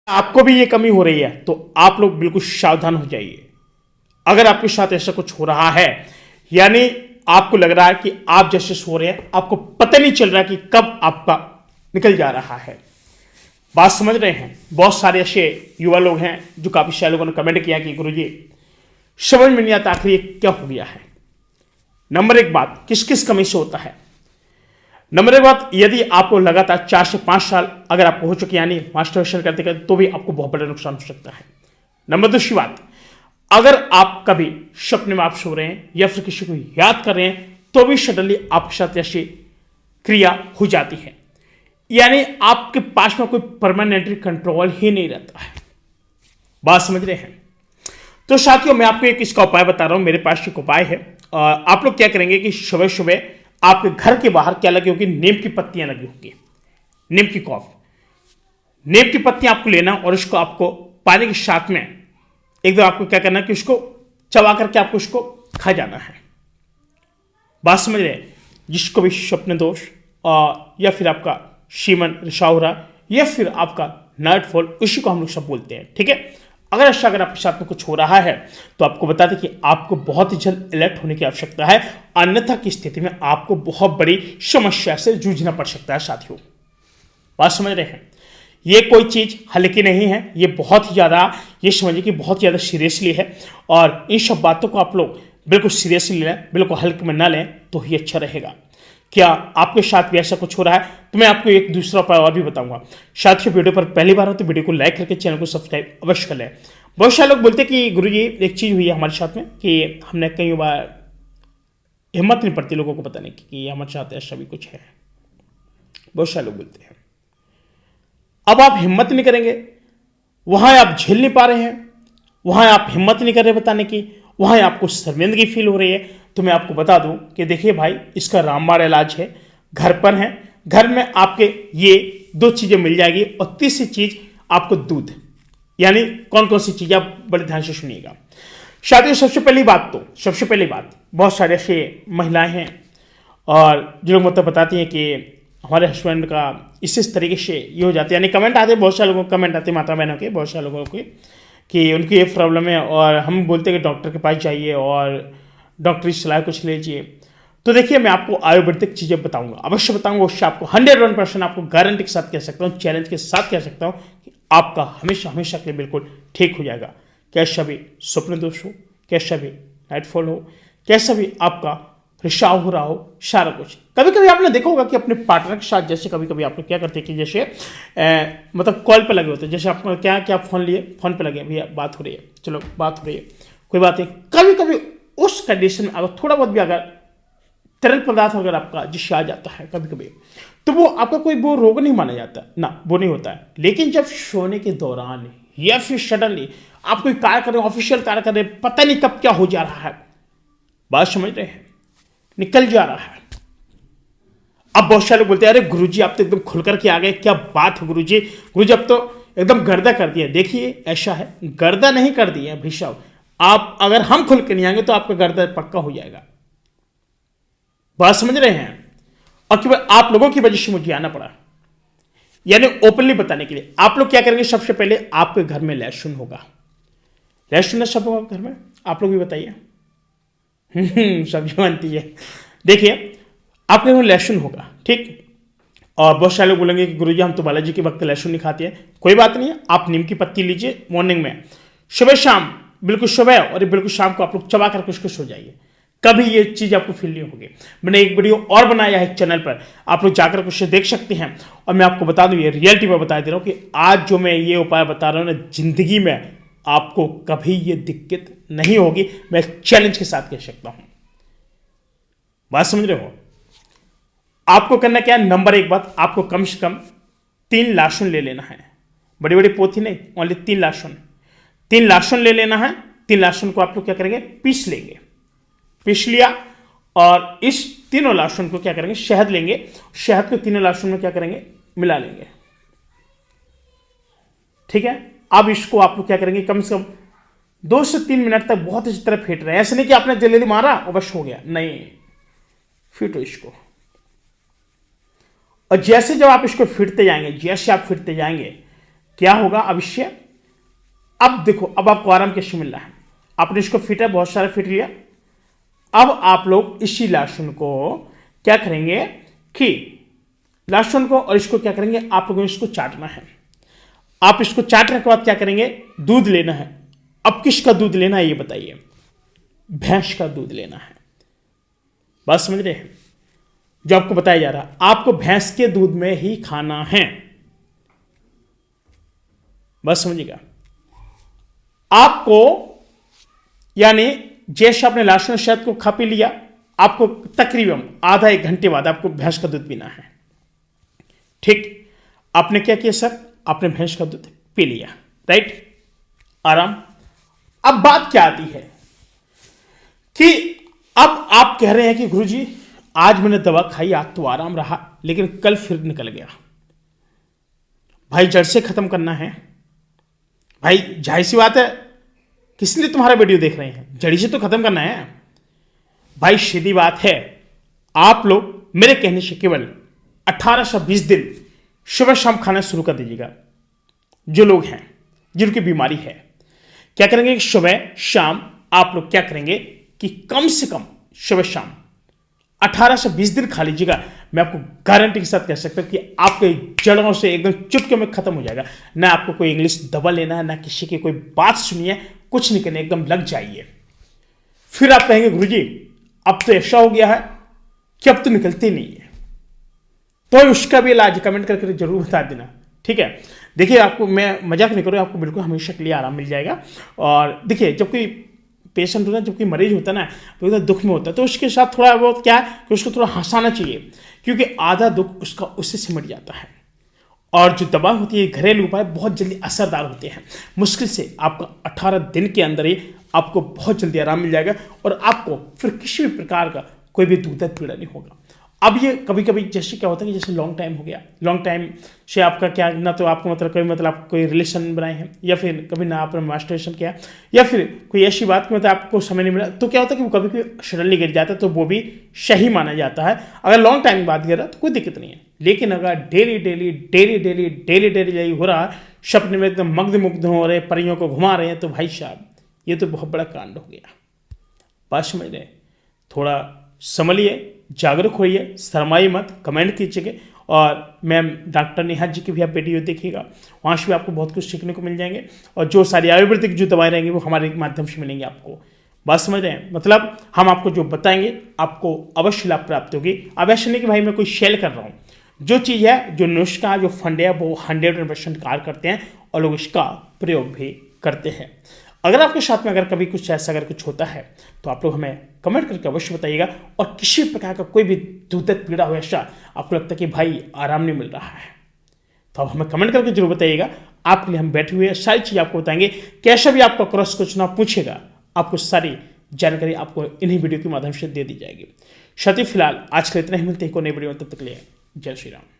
आपको भी ये कमी हो रही है तो आप लोग बिल्कुल सावधान हो जाइए। अगर आपके साथ ऐसा कुछ हो रहा है, यानी आपको लग रहा है कि आप जैसे सो रहे हैं, आपको पता नहीं चल रहा कि कब आपका निकल जा रहा है, बात समझ रहे हैं। बहुत सारे ऐसे युवा लोग हैं जो काफी सारे लोगों ने कमेंट किया कि गुरुजी समझ में नहीं आता आखिर ये क्या हो गया है। नंबर एक बात, किस किस कमी से होता है। नंबर एक बात, यदि आपको लगातार 4 से 5 साल अगर आपको हो चुके यानी मास्टरबेशन करते करते, तो भी आपको बहुत बड़ा नुकसान हो सकता है। नंबर दूसरी बात, अगर आप कभी सपने में आप सो रहे हैं या फिर किसी को याद कर रहे हैं तो भी सडनली आपके साथ ऐसी क्रिया हो जाती है, यानी आपके पास में कोई परमानेंटली कंट्रोल ही नहीं रहता है। बात समझ रहे हैं। तो साथियों मैं आपको एक इसका उपाय बता रहा हूं, मेरे पास एक उपाय है। आप लोग क्या करेंगे कि सुबह सुबह आपके घर के बाहर क्या लगी होगी, नीम की पत्तियां लगी होगी, नीम की कॉफ, नीम की पत्तियां आपको लेना और उसको आपको पानी के साथ में एकदम आपको क्या करना है कि उसको चबा करके आपको उसको खा जाना है। बात समझ रहे हैं। जिसको भी स्वप्न दोष या फिर आपका शीमन रिशा हो रहा या फिर आपका नाइटफॉल, उसी को हम लोग सब बोलते हैं, ठीक है। अगर आपके साथ में कुछ हो रहा है तो आपको बता दें कि आपको बहुत ही जल्द अलर्ट होने की आवश्यकता है, अन्यथा की स्थिति में आपको बहुत बड़ी समस्या से जूझना पड़ सकता है। साथियों बात समझ रहे हैं। ये कोई चीज हल्की नहीं है, ये बहुत ही ज्यादा, ये समझिए कि बहुत ज्यादा सीरियसली है, और इन सब बातों को आप लोग बिल्कुल सीरियसली लें, बिल्कुल हल्के में ना लें तो ही अच्छा रहेगा। क्या आपके साथ भी ऐसा कुछ हो रहा है तो मैं आपको एक दूसरा उपाय और भी बताऊंगा। साथियों वीडियो पर पहली बार हो तो वीडियो को लाइक करके चैनल को सब्सक्राइब अवश्य कर लें। बहुत सारे लोग बोलते हैं कि गुरुजी एक चीज हुई है हमारे साथ में कि हमने कई बार हिम्मत नहीं पड़ती लोगों को बताने की कि हमारे साथ ऐसा भी कुछ है। बहुत सारे लोग बोलते हैं। अब आप हिम्मत नहीं करेंगे, वहां आप झेल नहीं पा रहे हैं, वहां आप हिम्मत नहीं कर रहे बताने की, वहां आपको शर्मिंदगी फील हो रही है, तो मैं आपको बता दूं कि देखिए भाई, इसका रामबाण इलाज है, घर पर है। घर में आपके ये 2 चीजें मिल जाएगी, और तीसरी चीज आपको दूध, यानी कौन कौन सी चीजें आप बड़े ध्यान से सुनिएगा। शादी सबसे पहली बात, बहुत सारे ऐसे महिलाएं हैं और जो लोग मतलब बताती हैं कि हमारे हस्बैंड का इस तरीके से ये हो जाते हैं, यानी कमेंट आते हैं, बहुत सारे लोगों को कमेंट आते हैं माता बहनों के, बहुत सारे लोगों के कि उनकी ये प्रॉब्लम है, और हम बोलते हैं कि डॉक्टर के पास जाइए और डॉक्टरी सलाह कुछ लीजिए। तो देखिए मैं आपको आयुर्वेदिक चीज़ें बताऊंगा, अवश्य बताऊंगा, उससे आपको 101% आपको गारंटी के साथ कह सकता हूँ, चैलेंज के साथ कह सकता हूँ कि आपका हमेशा के लिए बिल्कुल ठीक हो जाएगा। कैसा भी स्वप्न दोष हो, कैसा भी नाइटफॉल हो, कैसा भी आपका रिसाव हो रहा हो, सारा कुछ। कभी कभी आपने देखा होगा कि अपने पार्टनर के साथ जैसे कभी कभी आप लोग क्या करते हैं कि जैसे मतलब कॉल पे लगे होते हैं, जैसे आपको क्या फोन लिए, फोन पे लगे, भैया बात हो रही है, चलो बात हो रही है, कोई बात नहीं। कभी कभी उस कंडीशन में अगर थोड़ा बहुत भी अगर तरल पदार्थ अगर आपका जिससे आ जाता है कभी कभी, तो वो आपका कोई वो रोग नहीं माना जाता ना, वो नहीं होता है। लेकिन जब सोने के दौरान या फिर सडनली आप कोई कार्य कर रहे, ऑफिशियल कार्य कर रहे, पता नहीं कब क्या हो जा रहा है, बात समझ रहे हैं, निकल जा रहा है। अब बहुत सारे लोग बोलते हैं अरे गुरुजी आप तो एकदम खुलकर के आ गए, क्या बात है गुरुजी अब तो एकदम गर्दा कर दिया। देखिए ऐसा है, गर्दा नहीं कर दिया भाई साहब, आप अगर हम खुल के नहीं आएंगे तो आपका गर्दा पक्का हो जाएगा। बात समझ रहे हैं। और केवल आप लोगों की वजह से मुझे आना पड़ा, यानी ओपनली बताने के लिए। आप लोग क्या करेंगे, सबसे पहले आपके घर में लहसुन होगा, लहसुन सब होगा घर में, आप लोग भी बताइए। सब्जी बनती है। देखिए आपके घर में लहसुन होगा, ठीक। और बहुत सारे लोग बोलेंगे कि गुरुजी हम तो बालाजी के वक्त लहसुन नहीं खाते हैं, कोई बात नहीं है, आप नीम की पत्ती लीजिए मॉर्निंग में, सुबह शाम, बिल्कुल सुबह और बिल्कुल शाम को आप लोग चबा करके उसको सो जाइए, कभी ये चीज आपको फील नहीं होगी। मैंने एक वीडियो और बनाया है चैनल पर, आप लोग जाकर उसे देख सकते हैं। और मैं आपको बता दूं, ये रियलिटी में बता दे रहा हूं कि आज जो मैं ये उपाय बता रहा हूं ना, जिंदगी में आपको कभी ये दिक्कत नहीं होगी, मैं चैलेंज के साथ कह सकता हूं। बात समझ रहे हो। आपको करना क्या है, नंबर 1 बात, आपको कम से कम 3 लहसुन ले लेना है, बड़ी बड़ी पोथी नहीं, ओनली 3 लहसुन ले लेना है। 3 लहसुन को आप लोग क्या करेंगे, पीस लेंगे, पीस लिया, और इस तीनों लहसुन को क्या करेंगे, शहद लेंगे, शहद को तीनों लहसुन में क्या करेंगे, मिला लेंगे, ठीक है। अब इसको आप लोग क्या करेंगे, कम से कम 2 से 3 मिनट तक बहुत अच्छी तरह फेंट रहे हैं। ऐसे नहीं कि आपने जल्दी मारा और बस हो गया, नहीं, फीटो इसको। और जैसे जब आप इसको फिरते जाएंगे, जैसे आप फिरते जाएंगे क्या होगा अवश्य। अब देखो, अब आपको आराम कैसे मिल रहा है, आपने इसको फिटा, बहुत सारा फिट लिया। अब आप लोग इसी लहसुन को क्या करेंगे कि लहसुन को और इसको क्या करेंगे, आप लोगों को इसको चाटना है। आप इसको चाटने के बाद क्या करेंगे, दूध लेना है। अब किसका दूध लेना है ये बताइए, भैंस का दूध लेना है। बात समझ रहे हैं, जो आपको बताया जा रहा है, आपको भैंस के दूध में ही खाना है। बस समझिएगा, आपको यानी जैसे आपने लहसुन शहद को खा पी लिया, आपको तकरीबन आधा एक घंटे बाद आपको भैंस का दूध पीना है। ठीक, आपने क्या किया सर, आपने भैंस का दूध पी लिया, राइट, आराम। अब बात क्या आती है कि अब आप कह रहे हैं कि गुरुजी आज मैंने दवा खाई, आज तो आराम रहा, लेकिन कल फिर निकल गया। भाई जड़ से खत्म करना है भाई, जाहिर सी बात है, किस लिए तुम्हारा वीडियो देख रहे हैं, जड़ी से तो खत्म करना है भाई। सीधी बात है, आप लोग मेरे कहने से केवल 18 से 20 दिन सुबह शाम खाना शुरू कर दीजिएगा। जो लोग हैं जिनकी बीमारी है, क्या करेंगे कि सुबह शाम आप लोग क्या करेंगे कि कम से कम सुबह शाम 18 से 20 दिन खा लीजिएगा। मैं आपको गारंटी के साथ कह सकता हूं कि आपके जड़ों से एकदम चुटकी में खत्म हो जाएगा। ना आपको कोई इंग्लिश दवा लेना है, ना किसी की कोई बात सुनिए, कुछ नहीं करना, एकदम लग जाइए। फिर आप कहेंगे गुरुजी अब तो ऐसा हो गया है कि अब तो निकलते नहीं है, तो उसका भी इलाज कमेंट करके जरूर बता देना, ठीक है। देखिए, आपको मैं मजाक नहीं करूँ, आपको बिल्कुल हमेशा के लिए आराम मिल जाएगा। और देखिए, जब कोई पेशेंट होता है, जब कोई मरीज होता है ना, तो एकदम दुख में होता है, तो उसके साथ थोड़ा बहुत क्या है कि उसको थोड़ा हंसाना चाहिए, क्योंकि आधा दुख उसका उससे सिमट जाता है। और जो दवा होती है, घरेलू उपाय बहुत जल्दी असरदार होते हैं। मुश्किल से आपका 18 दिन के अंदर ही आपको बहुत जल्दी आराम मिल जाएगा और आपको फिर किसी भी प्रकार का कोई भी दुख दर्द पीड़ा नहीं होगा। अब ये कभी कभी जैसे क्या होता है कि जैसे लॉन्ग टाइम हो गया, लॉन्ग टाइम से आपका क्या ना, तो आपको मतलब कभी मतलब आप कोई रिलेशन बनाए हैं, या फिर कभी ना आपने मास्टरबेशन किया, या फिर कोई ऐसी बात की मतलब आपको समय नहीं मिला, तो क्या होता है कि वो कभी कभी सडनली गिर जाता है, तो वो भी सही माना जाता है। अगर लॉन्ग टाइम बाद गिरा तो कोई दिक्कत नहीं है, लेकिन अगर daily daily daily daily daily daily यही हो रहा, सपने में एकदम मग्ध मुग्ध हो रहे, परियों को घुमा रहे हैं, तो भाई साहब ये तो बहुत बड़ा कांड हो गया। बात समझ रहे, थोड़ा संभलिए, जागरूक होइए, शर्माइए मत, कमेंट कीजिएगा। और मैम डॉक्टर नेहा जी की भी आप वीडियो देखिएगा, वहाँ से भी आपको बहुत कुछ सीखने को मिल जाएंगे। और जो सारी आयुर्वेदिक जो दवाएं रहेंगी वो हमारे माध्यम से मिलेंगी आपको। बात समझ रहे हैं, मतलब हम आपको जो बताएंगे आपको अवश्य लाभ प्राप्त होगी। अब ऐसे नहीं कि भाई मैं कोई शेयर कर रहा हूँ, जो चीज़ है, जो नुस्खा, जो फंड है, वो 100% कार्य करते हैं और लोग इसका प्रयोग भी करते हैं। अगर आपके साथ में अगर कभी कुछ ऐसा अगर कुछ होता है तो आप लोग हमें कमेंट करके अवश्य बताइएगा। और किसी प्रकार का कोई भी दुख दर्द पीड़ा हो, ऐसा आपको लगता है कि भाई आराम नहीं मिल रहा है, तो आप हमें कमेंट करके जरूर बताइएगा। आपके लिए हम बैठे हुए हैं, सारी चीज़ आपको बताएंगे। कैसा भी आपका क्रॉस क्वेश्चन आप पूछेगा, आपको सारी जानकारी आपको इन्हीं वीडियो के माध्यम से दे दी जाएगी। फिलहाल आज के इतना ही, मिलते हैं कोई नई वीडियो में, तब तक के लिए जय श्री राम।